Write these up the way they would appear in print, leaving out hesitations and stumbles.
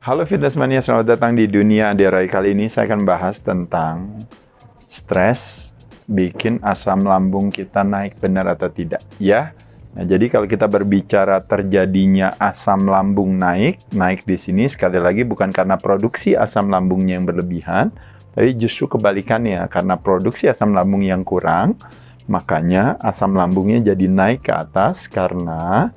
Halo Fitness Mania, selamat datang di Dunia Aderai. Kali ini saya akan bahas tentang stres bikin asam lambung kita naik benar atau tidak, ya. Nah, jadi kalau kita berbicara terjadinya asam lambung naik di sini sekali lagi bukan karena produksi asam lambungnya yang berlebihan, tapi justru kebalikannya, karena produksi asam lambung yang kurang, makanya asam lambungnya jadi naik ke atas karena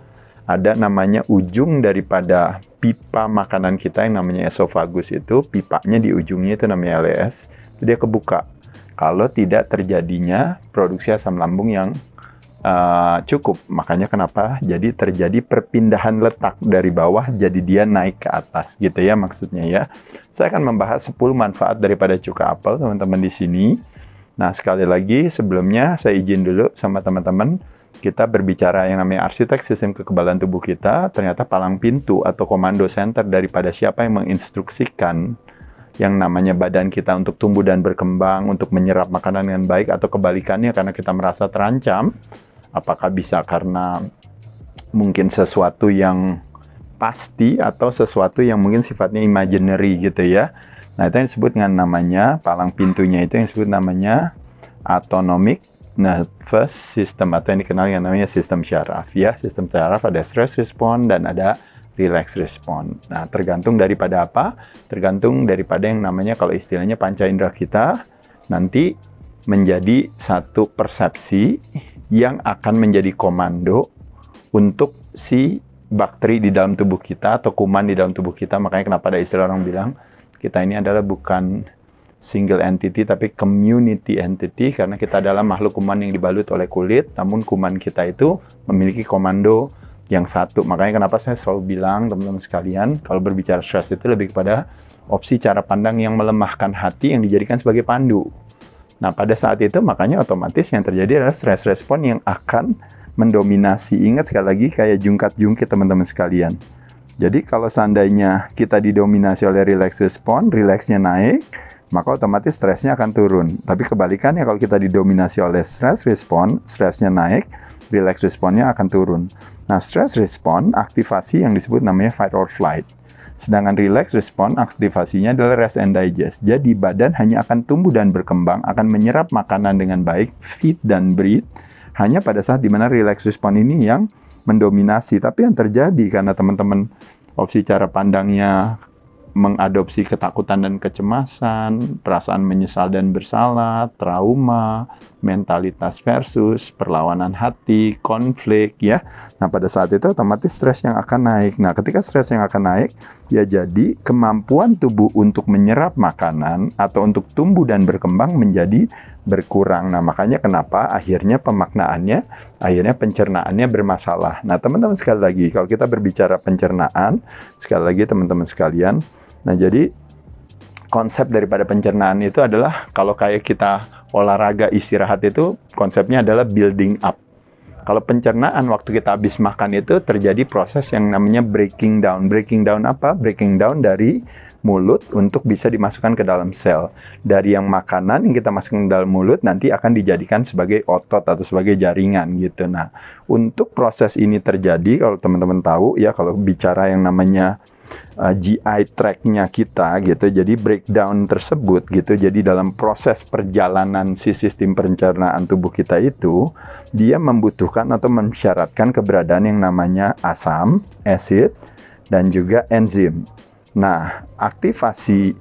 ada namanya ujung daripada pipa makanan kita yang namanya esofagus itu, pipanya di ujungnya itu namanya LES, dia kebuka. Kalau tidak terjadinya produksi asam lambung yang cukup, makanya kenapa jadi terjadi perpindahan letak dari bawah jadi dia naik ke atas gitu ya maksudnya ya. Saya akan membahas 10 manfaat daripada cuka apel teman-teman di sini. Nah, sekali lagi sebelumnya saya izin dulu sama teman-teman, kita berbicara yang namanya arsitek sistem kekebalan tubuh kita, ternyata palang pintu atau komando center daripada siapa yang menginstruksikan yang namanya badan kita untuk tumbuh dan berkembang, untuk menyerap makanan dengan baik, atau kebalikannya karena kita merasa terancam. Apakah bisa karena mungkin sesuatu yang pasti atau sesuatu yang mungkin sifatnya imaginary gitu ya. Nah, itu yang disebut dengan namanya, palang pintunya itu yang disebut namanya autonomic nervous system atau yang dikenal yang namanya sistem syaraf ya. Sistem syaraf ada stress response dan ada relax response. Nah, tergantung daripada apa? Tergantung daripada yang namanya kalau istilahnya panca indera kita nanti menjadi satu persepsi yang akan menjadi komando untuk si bakteri di dalam tubuh kita atau kuman di dalam tubuh kita. Makanya kenapa ada istilah orang bilang kita ini adalah bukan single entity tapi community entity, karena kita adalah makhluk kuman yang dibalut oleh kulit, namun kuman kita itu memiliki komando yang satu. Makanya kenapa saya selalu bilang teman-teman sekalian, kalau berbicara stres itu lebih kepada opsi cara pandang yang melemahkan hati yang dijadikan sebagai pandu. Nah, pada saat itu makanya otomatis yang terjadi adalah stress respon yang akan mendominasi. Ingat sekali lagi kayak jungkat-jungkit teman-teman sekalian. Jadi kalau seandainya kita didominasi oleh relax respon, relaxnya naik, maka otomatis stresnya akan turun. Tapi kebalikannya kalau kita didominasi oleh stress respon, stresnya naik, relax responnya akan turun. Nah, stress respon aktivasi yang disebut namanya fight or flight. Sedangkan relax respon aktivasinya adalah rest and digest. Jadi badan hanya akan tumbuh dan berkembang, akan menyerap makanan dengan baik, feed dan breathe, hanya pada saat dimana relax respon ini yang mendominasi. Tapi yang terjadi karena teman-teman opsi cara pandangnya mengadopsi ketakutan dan kecemasan, perasaan menyesal dan bersalah, trauma, mentalitas versus perlawanan hati, konflik ya. Nah, pada saat itu otomatis stres yang akan naik. Nah, ketika stres yang akan naik, ya jadi kemampuan tubuh untuk menyerap makanan atau untuk tumbuh dan berkembang menjadi berkurang. Nah, makanya kenapa akhirnya pemaknaannya, akhirnya pencernaannya bermasalah. Nah, teman-teman sekali lagi, kalau kita berbicara pencernaan, sekali lagi teman-teman sekalian, nah jadi konsep daripada pencernaan itu adalah kalau kayak kita olahraga istirahat itu konsepnya adalah building up. Kalau pencernaan waktu kita habis makan itu terjadi proses yang namanya breaking down. Breaking down apa? Breaking down dari mulut untuk bisa dimasukkan ke dalam sel. Dari yang makanan yang kita masukkan ke dalam mulut nanti akan dijadikan sebagai otot atau sebagai jaringan gitu. Nah, untuk proses ini terjadi kalau teman-teman tahu ya, kalau bicara yang namanya GI tract-nya kita gitu, jadi breakdown tersebut gitu, jadi dalam proses perjalanan si sistem pencernaan tubuh kita itu dia membutuhkan atau mensyaratkan keberadaan yang namanya asam, acid, dan juga enzim. Nah, aktivasi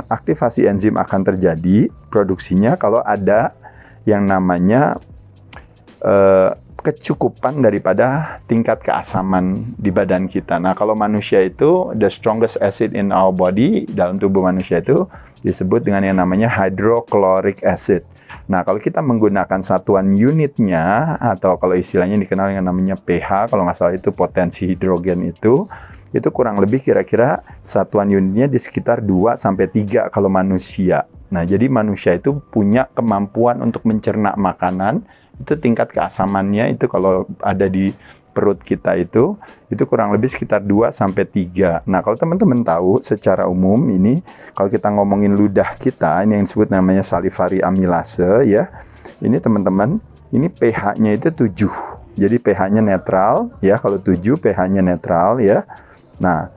aktivasi enzim akan terjadi produksinya kalau ada yang namanya kecukupan daripada tingkat keasaman di badan kita. Nah, kalau manusia itu the strongest acid in our body, dalam tubuh manusia itu disebut dengan yang namanya hydrochloric acid. Nah, kalau kita menggunakan satuan unitnya atau kalau istilahnya dikenal yang namanya pH, kalau nggak salah itu potensi hidrogen itu kurang lebih kira-kira satuan unitnya di sekitar 2-3 kalau manusia. Nah, jadi manusia itu punya kemampuan untuk mencerna makanan, itu tingkat keasamannya itu kalau ada di perut kita itu kurang lebih sekitar 2-3. Nah, kalau teman-teman tahu secara umum ini, kalau kita ngomongin ludah kita, ini yang disebut namanya salivary amylase ya. Ini teman-teman, ini pH-nya itu 7. Jadi pH-nya netral ya, kalau 7 pH-nya netral ya. Nah,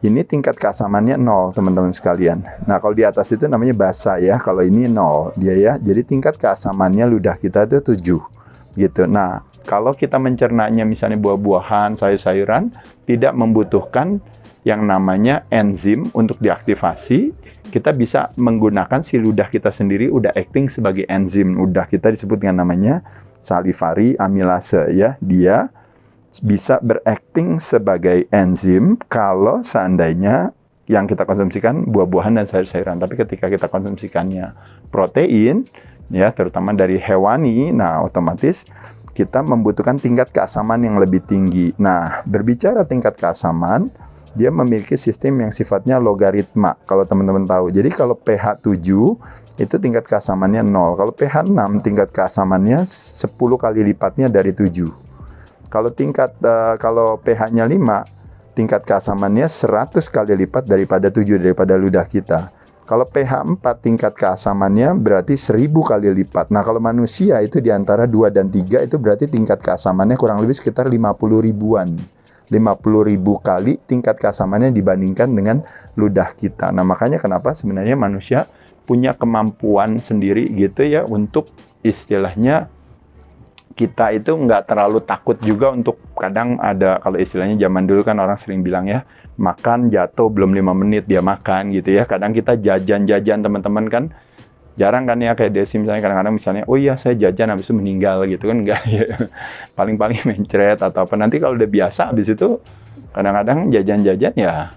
ini tingkat keasamannya 0 teman-teman sekalian. Nah, kalau di atas itu namanya basa ya, kalau ini 0 dia ya. Jadi tingkat keasamannya ludah kita itu 7 gitu. Nah, kalau kita mencernanya misalnya buah-buahan, sayur-sayuran, tidak membutuhkan yang namanya enzim untuk diaktifasi, kita bisa menggunakan si ludah kita sendiri udah acting sebagai enzim. Ludah kita disebut dengan namanya salivary amylase ya. Dia bisa berakting sebagai enzim kalau seandainya yang kita konsumsikan buah-buahan dan sayur-sayuran. Tapi ketika kita konsumsikannya protein, ya terutama dari hewani, nah otomatis kita membutuhkan tingkat keasaman yang lebih tinggi. Nah, berbicara tingkat keasaman, dia memiliki sistem yang sifatnya logaritma, kalau teman-teman tahu. Jadi kalau pH 7, itu tingkat keasamannya 0. Kalau pH 6, tingkat keasamannya 10 kali lipatnya dari 7. Kalau pH-nya 5, tingkat keasamannya 100 kali lipat daripada 7, daripada ludah kita. Kalau pH 4, tingkat keasamannya berarti 1000 kali lipat. Nah, kalau manusia itu di antara 2 dan 3, itu berarti tingkat keasamannya kurang lebih sekitar 50 ribuan. 50 ribu kali tingkat keasamannya dibandingkan dengan ludah kita. Nah, makanya kenapa sebenarnya manusia punya kemampuan sendiri gitu ya untuk istilahnya kita itu nggak terlalu takut juga untuk kadang ada, kalau istilahnya zaman dulu kan orang sering bilang ya, makan jatuh belum 5 menit dia makan gitu ya. Kadang kita jajan-jajan teman-teman kan, jarang kan ya kayak Desi misalnya kadang-kadang misalnya, oh iya saya jajan habis itu meninggal gitu kan, enggak ya. Paling-paling mencret atau apa. Nanti kalau udah biasa habis itu kadang-kadang jajan-jajan ya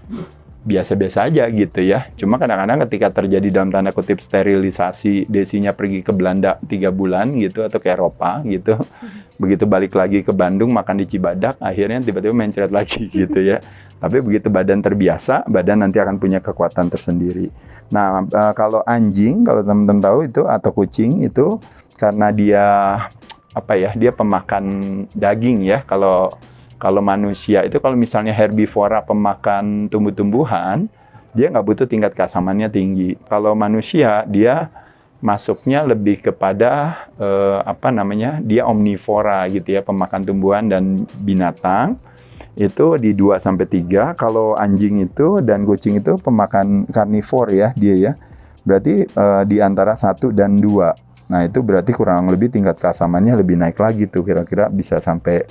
biasa-biasa aja gitu ya. Cuma kadang-kadang ketika terjadi dalam tanda kutip sterilisasi, Desinya pergi ke Belanda 3 bulan gitu atau ke Eropa gitu. Begitu balik lagi ke Bandung makan di Cibadak, akhirnya tiba-tiba mencret lagi gitu ya. Tapi begitu badan terbiasa, badan nanti akan punya kekuatan tersendiri. Nah, kalau anjing, kalau teman-teman tahu itu, atau kucing itu, karena dia dia pemakan daging ya. Kalau manusia itu, kalau misalnya herbivora pemakan tumbuh-tumbuhan, dia nggak butuh tingkat keasamannya tinggi. Kalau manusia, dia masuknya lebih kepada dia omnivora gitu ya, pemakan tumbuhan dan binatang. Itu di 2-3. Kalau anjing itu dan kucing itu pemakan karnivor ya dia ya. Berarti di antara 1 dan 2. Nah, itu berarti kurang lebih tingkat keasamannya lebih naik lagi tuh, kira-kira bisa sampai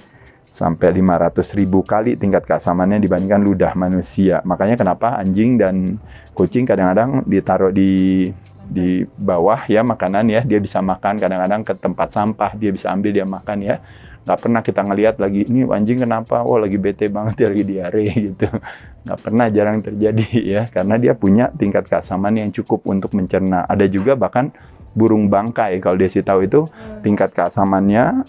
500.000 kali tingkat keasamannya dibandingkan ludah manusia. Makanya kenapa anjing dan kucing kadang-kadang ditaruh di bawah ya makanan ya, dia bisa makan, kadang-kadang ke tempat sampah dia bisa ambil, dia makan ya. Nggak pernah kita ngelihat lagi, ini anjing kenapa, lagi bete banget dia lagi diare gitu. Nggak pernah, jarang terjadi ya, karena dia punya tingkat keasaman yang cukup untuk mencerna. Ada juga bahkan burung bangkai, kalau Desi tahu itu tingkat keasamannya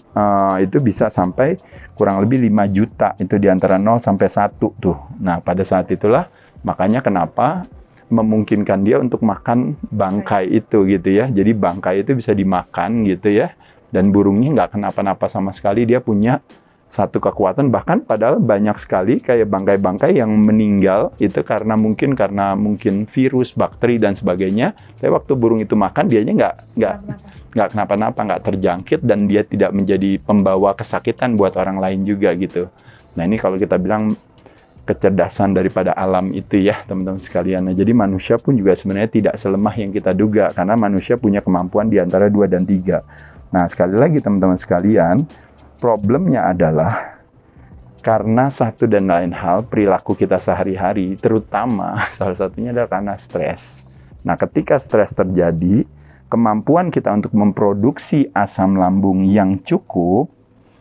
itu bisa sampai kurang lebih 5 juta, itu di antara 0 sampai 1 tuh. Nah, pada saat itulah makanya kenapa memungkinkan dia untuk makan bangkai itu gitu ya. Jadi bangkai itu bisa dimakan gitu ya. Dan burungnya nggak kenapa-napa sama sekali, dia punya satu kekuatan, bahkan padahal banyak sekali kayak bangkai-bangkai yang meninggal itu karena mungkin virus, bakteri dan sebagainya. Tapi waktu burung itu makan, dianya nggak kenapa-napa, nggak terjangkit, dan dia tidak menjadi pembawa kesakitan buat orang lain juga gitu. Nah, ini kalau kita bilang kecerdasan daripada alam itu ya teman-teman sekalian. Nah, jadi manusia pun juga sebenarnya tidak selemah yang kita duga, karena manusia punya kemampuan di antara 2 dan 3. Nah, sekali lagi teman-teman sekalian, problemnya adalah karena satu dan lain hal perilaku kita sehari-hari, terutama salah satunya adalah karena stres. Nah, ketika stres terjadi, kemampuan kita untuk memproduksi asam lambung yang cukup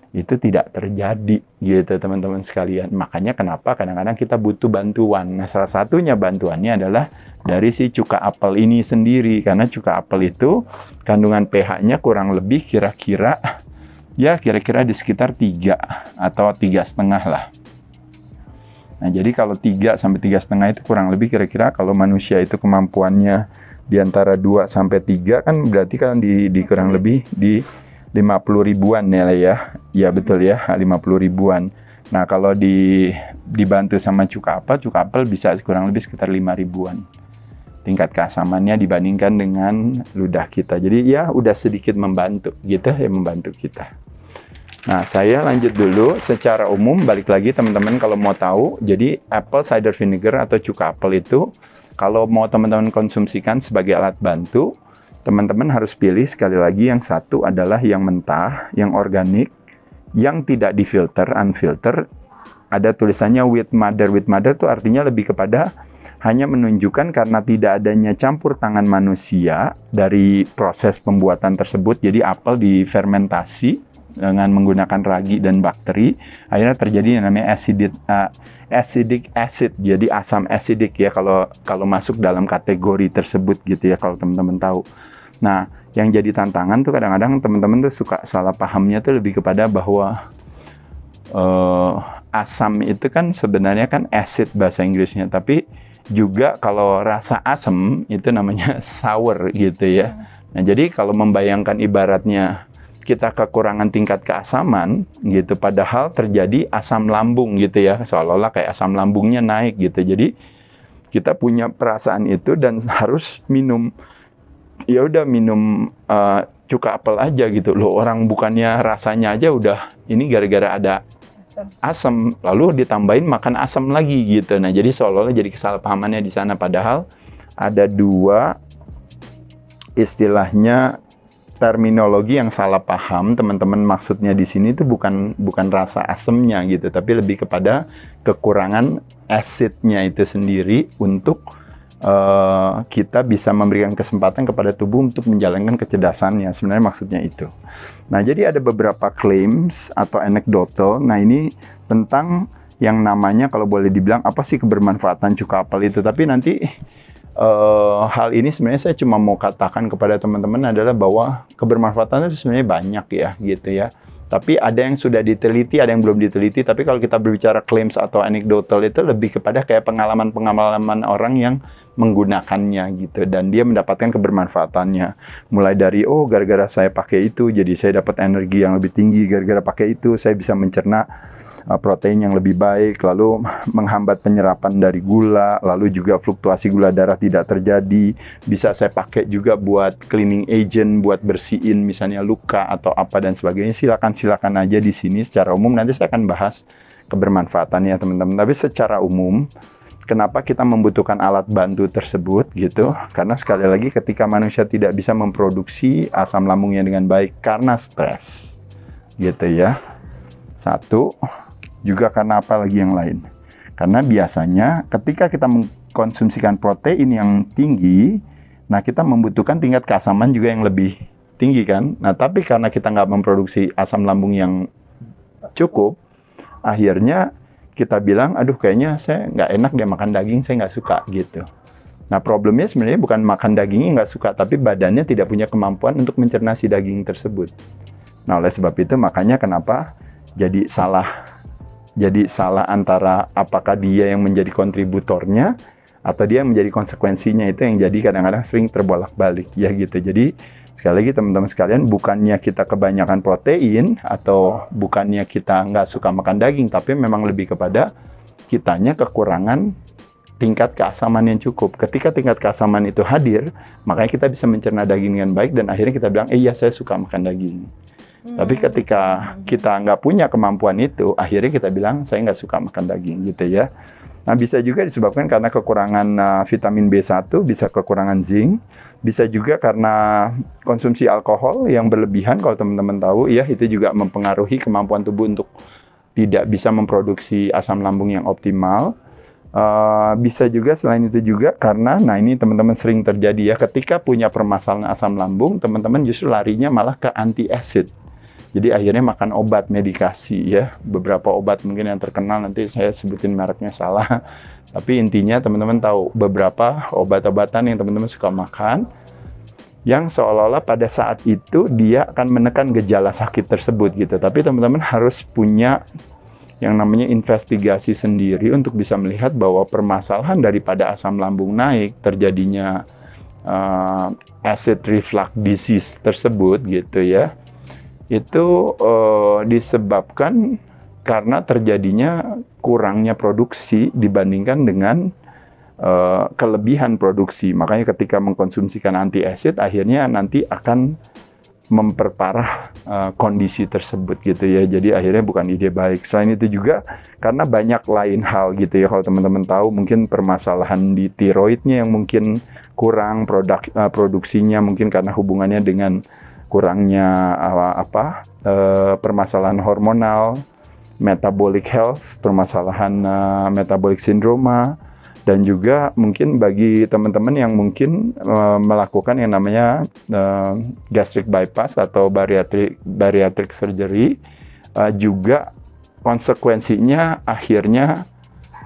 itu tidak terjadi gitu teman-teman sekalian. Makanya kenapa kadang-kadang kita butuh bantuan. Nah, salah satunya bantuannya adalah dari si cuka apel ini sendiri, karena cuka apel itu kandungan pH-nya kurang lebih kira-kira di sekitar 3 atau 3,5 lah. Nah, jadi kalau 3 sampai 3,5 itu kurang lebih kira-kira, kalau manusia itu kemampuannya di antara 2 sampai 3 kan berarti kan di kurang lebih di 50 ribuan ya. Ya betul ya, 50 ribuan. Nah, kalau dibantu sama cuka apel bisa kurang lebih sekitar 5 ribuan. Tingkat keasamannya dibandingkan dengan ludah kita. Jadi ya udah sedikit membantu gitu ya, membantu kita. Nah, saya lanjut dulu secara umum, balik lagi teman-teman kalau mau tahu. Jadi apple cider vinegar atau cuka apel itu kalau mau teman-teman konsumsikan sebagai alat bantu, teman-teman harus pilih sekali lagi yang satu adalah yang mentah, yang organik, yang tidak difilter, unfilter. Ada tulisannya with mother. With mother itu artinya lebih kepada hanya menunjukkan karena tidak adanya campur tangan manusia dari proses pembuatan tersebut. Jadi apel difermentasi dengan menggunakan ragi dan bakteri, akhirnya terjadi yang namanya acidic acid, jadi asam acidic ya kalau masuk dalam kategori tersebut gitu ya, kalau teman-teman tahu. Nah, yang jadi tantangan tuh kadang-kadang teman-teman tuh suka salah pahamnya tuh lebih kepada bahwa asam itu kan sebenarnya kan acid bahasa Inggrisnya, tapi juga kalau rasa asam itu namanya sour gitu ya. Nah, jadi kalau membayangkan ibaratnya kita kekurangan tingkat keasaman gitu, padahal terjadi asam lambung gitu ya, seolah-olah kayak asam lambungnya naik gitu. Jadi kita punya perasaan itu dan harus minum, ya udah minum cuka apel aja gitu loh. Orang bukannya rasanya aja udah ini gara-gara ada asam, lalu ditambahin makan asam lagi gitu. Nah, jadi seolah-olah jadi kesalahpahamannya di sana, padahal ada dua istilahnya terminologi yang salah paham teman-teman. Maksudnya di sini itu bukan rasa asemnya gitu, tapi lebih kepada kekurangan asidnya itu sendiri untuk kita bisa memberikan kesempatan kepada tubuh untuk menjalankan kecerdasannya. Sebenarnya maksudnya itu. Nah, jadi ada beberapa claims atau anekdotal. Nah, ini tentang yang namanya kalau boleh dibilang apa sih kebermanfaatan cuka apel itu. Tapi nanti hal ini sebenarnya saya cuma mau katakan kepada teman-teman adalah bahwa kebermanfaatan itu sebenarnya banyak ya gitu ya. Tapi ada yang sudah diteliti, ada yang belum diteliti. Tapi kalau kita berbicara claims atau anecdotal itu lebih kepada kayak pengalaman-pengalaman orang yang menggunakannya gitu, dan dia mendapatkan kebermanfaatannya. Mulai dari gara-gara saya pakai itu jadi saya dapat energi yang lebih tinggi, gara-gara pakai itu saya bisa mencerna protein yang lebih baik, lalu menghambat penyerapan dari gula, lalu juga fluktuasi gula darah tidak terjadi. Bisa saya pakai juga buat cleaning agent, buat bersihin misalnya luka atau apa dan sebagainya. Silakan aja di sini secara umum, nanti saya akan bahas kebermanfaatannya teman-teman. Tapi secara umum, kenapa kita membutuhkan alat bantu tersebut gitu? Karena sekali lagi ketika manusia tidak bisa memproduksi asam lambungnya dengan baik karena stres gitu ya. Satu, juga karena apa lagi yang lain? Karena biasanya ketika kita mengkonsumsikan protein yang tinggi, nah kita membutuhkan tingkat keasaman juga yang lebih tinggi kan. Nah, tapi karena kita nggak memproduksi asam lambung yang cukup, akhirnya kita bilang, aduh kayaknya saya nggak enak deh makan daging, saya nggak suka gitu. Nah, problemnya sebenarnya bukan makan dagingnya nggak suka, tapi badannya tidak punya kemampuan untuk mencerna si daging tersebut. Nah, oleh sebab itu makanya kenapa jadi salah antara apakah dia yang menjadi kontributornya atau dia yang menjadi konsekuensinya, itu yang jadi kadang-kadang sering terbolak-balik ya gitu. Jadi sekali lagi teman-teman sekalian, bukannya kita kebanyakan protein atau bukannya kita nggak suka makan daging, tapi memang lebih kepada kitanya kekurangan tingkat keasaman yang cukup. Ketika tingkat keasaman itu hadir, makanya kita bisa mencerna daging dengan baik dan akhirnya kita bilang, iya saya suka makan daging. Tapi ketika kita nggak punya kemampuan itu, akhirnya kita bilang, saya nggak suka makan daging gitu ya. Nah, bisa juga disebabkan karena kekurangan vitamin B1, bisa kekurangan zinc, bisa juga karena konsumsi alkohol yang berlebihan, kalau teman-teman tahu ya, itu juga mempengaruhi kemampuan tubuh untuk tidak bisa memproduksi asam lambung yang optimal. Bisa juga selain itu juga karena, nah ini teman-teman sering terjadi ya, ketika punya permasalahan asam lambung, teman-teman justru larinya malah ke anti-acid. Jadi akhirnya makan obat, medikasi ya. Beberapa obat mungkin yang terkenal, nanti saya sebutin mereknya salah. Tapi intinya teman-teman tahu beberapa obat-obatan yang teman-teman suka makan, yang seolah-olah pada saat itu dia akan menekan gejala sakit tersebut gitu. Tapi teman-teman harus punya yang namanya investigasi sendiri untuk bisa melihat bahwa permasalahan daripada asam lambung naik, terjadinya acid reflux disease tersebut gitu ya, itu disebabkan karena terjadinya kurangnya produksi dibandingkan dengan kelebihan produksi. Makanya ketika mengkonsumsikan anti acid, akhirnya nanti akan memperparah kondisi tersebut gitu ya. Jadi akhirnya bukan ide baik. Selain itu juga karena banyak lain hal gitu ya. Kalau teman-teman tahu mungkin permasalahan di tiroidnya yang mungkin kurang produksinya, mungkin karena hubungannya dengan kurangnya permasalahan hormonal, metabolic health, permasalahan metabolic syndrome, dan juga mungkin bagi teman-teman yang mungkin melakukan yang namanya gastric bypass atau bariatric surgery, juga konsekuensinya akhirnya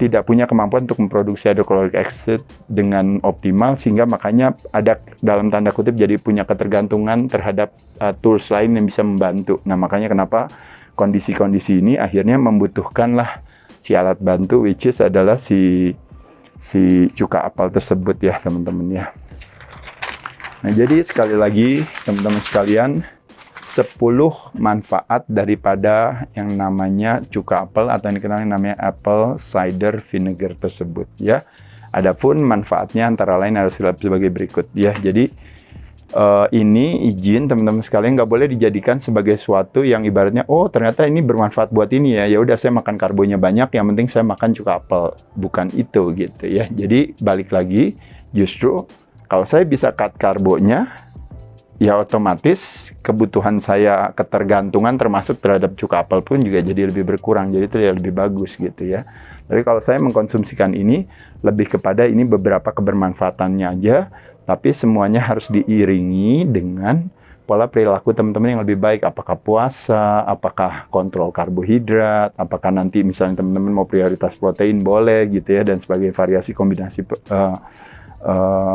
tidak punya kemampuan untuk memproduksi hydrochloric acid dengan optimal, sehingga makanya ada dalam tanda kutip jadi punya ketergantungan terhadap tools lain yang bisa membantu. Nah makanya kenapa kondisi-kondisi ini akhirnya membutuhkanlah si alat bantu, which is adalah si cuka apel tersebut ya teman-teman ya. Nah jadi sekali lagi teman-teman sekalian, 10 manfaat daripada yang namanya cuka apel atau yang dikenal namanya apple cider vinegar tersebut ya. Adapun manfaatnya antara lain harus sebagai berikut ya. Jadi ini izin teman-teman sekalian nggak boleh dijadikan sebagai suatu yang ibaratnya oh ternyata ini bermanfaat buat ini ya udah saya makan karbonya banyak, yang penting saya makan cuka apel. Bukan itu gitu ya. Jadi balik lagi, justru kalau saya bisa cut karbonya ya otomatis kebutuhan saya ketergantungan termasuk terhadap cuka apel pun juga jadi lebih berkurang, jadi itu ya lebih bagus gitu ya. Tapi kalau saya mengkonsumsikan ini lebih kepada ini beberapa kebermanfaatannya aja, tapi semuanya harus diiringi dengan pola perilaku teman-teman yang lebih baik. Apakah puasa, apakah kontrol karbohidrat, apakah nanti misalnya teman-teman mau prioritas protein boleh gitu ya, dan sebagai variasi kombinasi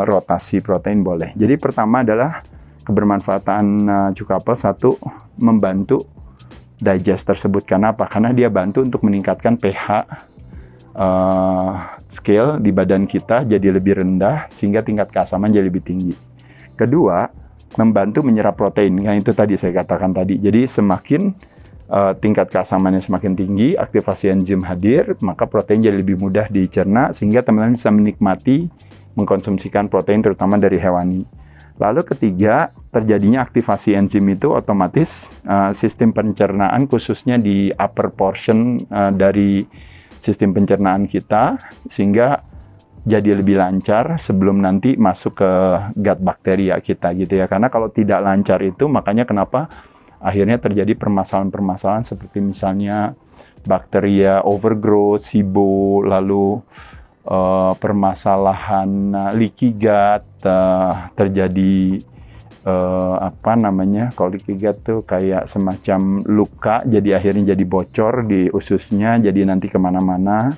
rotasi protein boleh. Jadi pertama adalah kebermanfaatan cuka apel, satu, membantu digest tersebut. Karena apa? Karena dia bantu untuk meningkatkan pH scale di badan kita jadi lebih rendah sehingga tingkat keasaman jadi lebih tinggi. Kedua, membantu menyerap protein. Yang itu tadi saya katakan tadi. Jadi semakin tingkat keasamannya semakin tinggi, aktivasi enzim hadir, maka protein jadi lebih mudah dicerna sehingga teman-teman bisa menikmati mengkonsumsikan protein terutama dari hewani. Lalu ketiga, terjadinya aktivasi enzim itu otomatis sistem pencernaan khususnya di upper portion dari sistem pencernaan kita sehingga jadi lebih lancar sebelum nanti masuk ke gut bakteria kita gitu ya. Karena kalau tidak lancar itu makanya kenapa akhirnya terjadi permasalahan-permasalahan seperti misalnya bakteria overgrowth, SIBO, lalu permasalahan leaky gut, terjadi kalau leaky gut tuh kayak semacam luka, jadi akhirnya jadi bocor di ususnya, jadi nanti kemana-mana.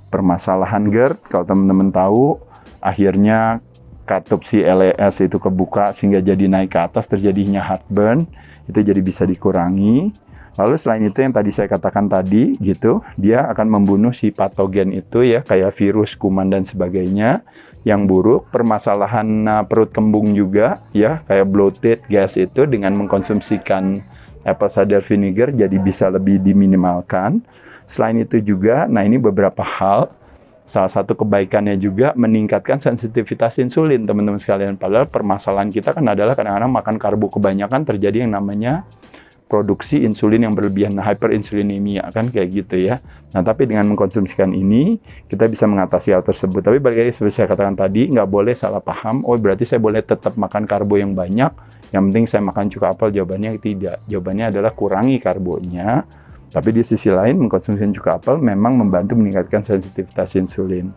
Permasalahan GERD, kalau teman-teman tahu, akhirnya katup si LES itu kebuka sehingga jadi naik ke atas, terjadinya heartburn, itu jadi bisa dikurangi. Lalu selain itu yang tadi saya katakan tadi gitu, dia akan membunuh si patogen itu ya, kayak virus, kuman dan sebagainya yang buruk. Permasalahan perut kembung juga ya, kayak bloated, gas itu dengan mengkonsumsikan apple cider vinegar jadi bisa lebih diminimalkan. Selain itu juga, nah ini beberapa hal, salah satu kebaikannya juga meningkatkan sensitivitas insulin teman-teman sekalian. Padahal permasalahan kita kan adalah kadang-kadang makan karbo kebanyakan terjadi yang namanya produksi insulin yang berlebihan, hyperinsulinemia kan kayak gitu ya. Nah tapi dengan mengkonsumsikan ini kita bisa mengatasi hal tersebut. Tapi balik lagi seperti saya katakan tadi, nggak boleh salah paham. Oh berarti saya boleh tetap makan karbo yang banyak, yang penting saya makan cuka apel. Jawabannya tidak. Jawabannya adalah kurangi karbonya. Tapi di sisi lain mengkonsumsi cuka apel memang membantu meningkatkan sensitivitas insulin.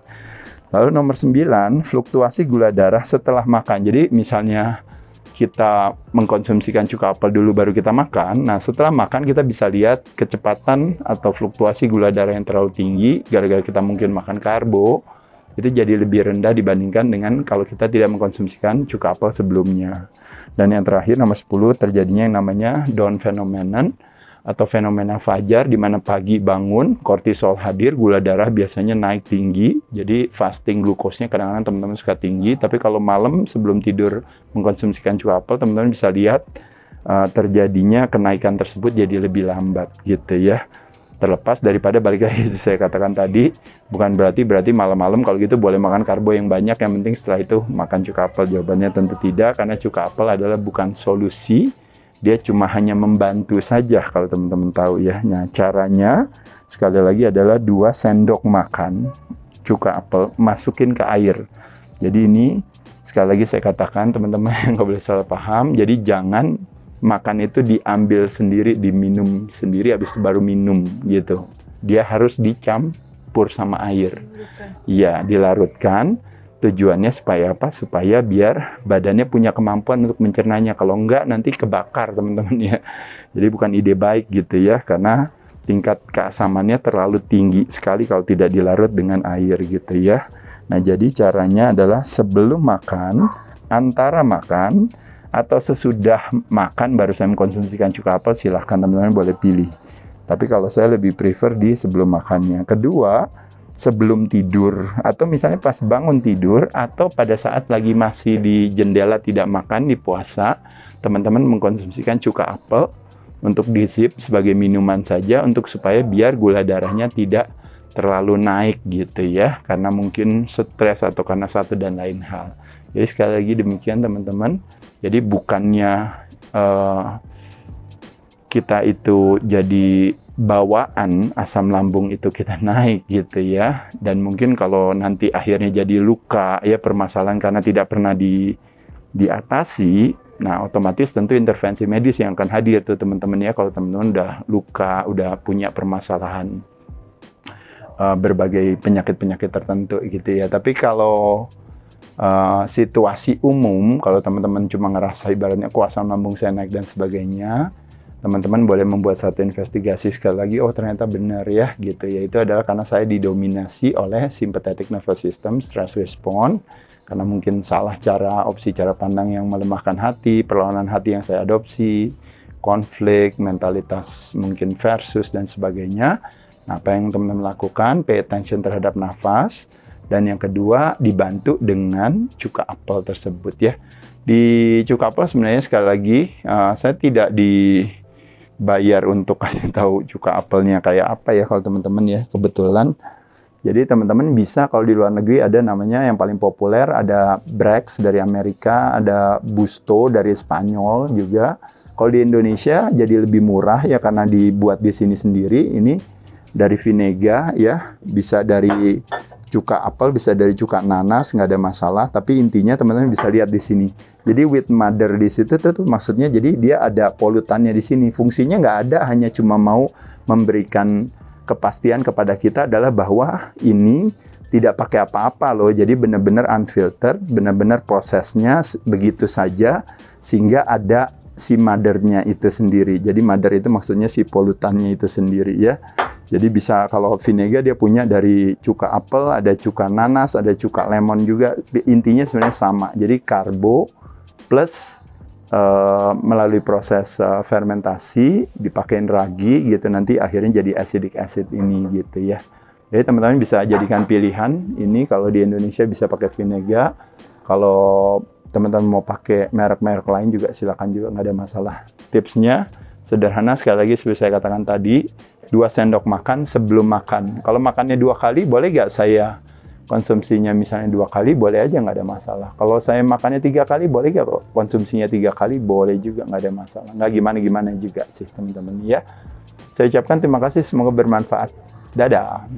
Lalu nomor 9, fluktuasi gula darah setelah makan. Jadi misalnya kita mengkonsumsikan cuka apel dulu baru kita makan. Nah, setelah makan kita bisa lihat kecepatan atau fluktuasi gula darah yang terlalu tinggi gara-gara kita mungkin makan karbo itu jadi lebih rendah dibandingkan dengan kalau kita tidak mengkonsumsikan cuka apel sebelumnya. Dan yang terakhir nomor 10, terjadinya yang namanya dawn phenomenon atau fenomena fajar, di mana pagi bangun, kortisol hadir, gula darah biasanya naik tinggi. Jadi fasting glukosnya kadang-kadang teman-teman suka tinggi, tapi kalau malam sebelum tidur mengkonsumsikan cuka apel, teman-teman bisa lihat terjadinya kenaikan tersebut jadi lebih lambat gitu ya. Terlepas daripada balik lagi saya katakan tadi, bukan berarti malam-malam kalau gitu boleh makan karbo yang banyak, yang penting setelah itu makan cuka apel. Jawabannya tentu tidak, karena cuka apel adalah bukan solusi Dia cuma hanya membantu saja kalau teman-teman tahu ya. Nah, caranya sekali lagi adalah 2 sendok makan cuka apel masukin ke air. Jadi ini sekali lagi saya katakan teman-teman yang nggak boleh salah paham. Jadi jangan makan itu diambil sendiri, diminum sendiri, habis itu baru minum gitu. Dia harus dicampur sama air. Iya, dilarutkan. Tujuannya supaya apa? Supaya biar badannya punya kemampuan untuk mencernanya. Kalau enggak nanti kebakar teman-teman ya. Jadi bukan ide baik gitu ya, karena tingkat keasamannya terlalu tinggi sekali kalau tidak dilarut dengan air gitu ya. Nah, jadi caranya adalah sebelum makan, antara makan, atau sesudah makan baru saya mengkonsumsikan cuka apel, silahkan teman-teman boleh pilih. Tapi kalau saya lebih prefer di sebelum makannya. Kedua, sebelum tidur atau misalnya pas bangun tidur atau pada saat lagi masih di jendela tidak makan di puasa, teman-teman mengkonsumsikan cuka apel untuk di-sip sebagai minuman saja untuk supaya biar gula darahnya tidak terlalu naik gitu ya, karena mungkin stres atau karena satu dan lain hal. Jadi sekali lagi demikian teman-teman. Jadi bukannya kita itu jadi bawaan asam lambung itu kita naik gitu ya, dan mungkin kalau nanti akhirnya jadi luka ya, permasalahan karena tidak pernah diatasi, nah otomatis tentu intervensi medis yang akan hadir tuh teman-teman ya, kalau teman-teman udah luka, udah punya permasalahan berbagai penyakit-penyakit tertentu gitu ya. Tapi kalau situasi umum, kalau teman-teman cuma ngerasa ibaratnya kok asam lambung saya naik dan sebagainya, teman-teman boleh membuat satu investigasi sekali lagi, oh ternyata benar ya gitu ya. Itu adalah karena saya didominasi oleh sympathetic nervous system stress response, karena mungkin salah opsi cara pandang yang melemahkan hati, perlawanan hati yang saya adopsi, konflik, mentalitas mungkin versus dan sebagainya. Nah, apa yang teman-teman lakukan, pay attention terhadap nafas, dan yang kedua dibantu dengan cuka apel tersebut ya. Di cuka apel sebenarnya sekali lagi saya tidak dibayar untuk kasih tahu cuka apelnya kayak apa ya kalau teman-teman ya, kebetulan. Jadi teman-teman bisa, kalau di luar negeri ada namanya yang paling populer, ada Brex dari Amerika, ada Busto dari Spanyol juga. Kalau di Indonesia jadi lebih murah ya karena dibuat di sini sendiri. Ini dari Vinega ya, bisa dari cuka apel, bisa dari cuka nanas, nggak ada masalah. Tapi intinya teman-teman bisa lihat di sini. Jadi with mother di situ tuh maksudnya, jadi dia ada polutannya di sini. Fungsinya nggak ada, hanya cuma mau memberikan kepastian kepada kita adalah bahwa ini tidak pakai apa-apa loh. Jadi benar-benar unfiltered, benar-benar prosesnya begitu saja sehingga ada si mothernya itu sendiri. Jadi mother itu maksudnya si polutannya itu sendiri ya. Jadi bisa, kalau Vinega dia punya dari cuka apel, ada cuka nanas, ada cuka lemon juga. Intinya sebenarnya sama. Jadi karbo plus melalui proses fermentasi, dipakein ragi gitu, nanti akhirnya jadi acidic acid ini gitu ya. Jadi teman-teman bisa jadikan pilihan ini. Kalau di Indonesia bisa pakai Vinega. Kalau teman-teman mau pakai merek-merek lain juga silakan juga, nggak ada masalah. Tipsnya sederhana sekali lagi seperti saya katakan tadi, 2 sendok makan sebelum makan. Kalau makannya 2 kali, boleh nggak saya konsumsinya misalnya 2 kali, boleh aja, nggak ada masalah. Kalau saya makannya 3 kali, boleh nggak konsumsinya 3 kali, boleh juga, nggak ada masalah. Nggak gimana-gimana juga sih teman-teman ya. Saya ucapkan terima kasih, semoga bermanfaat. Dadah.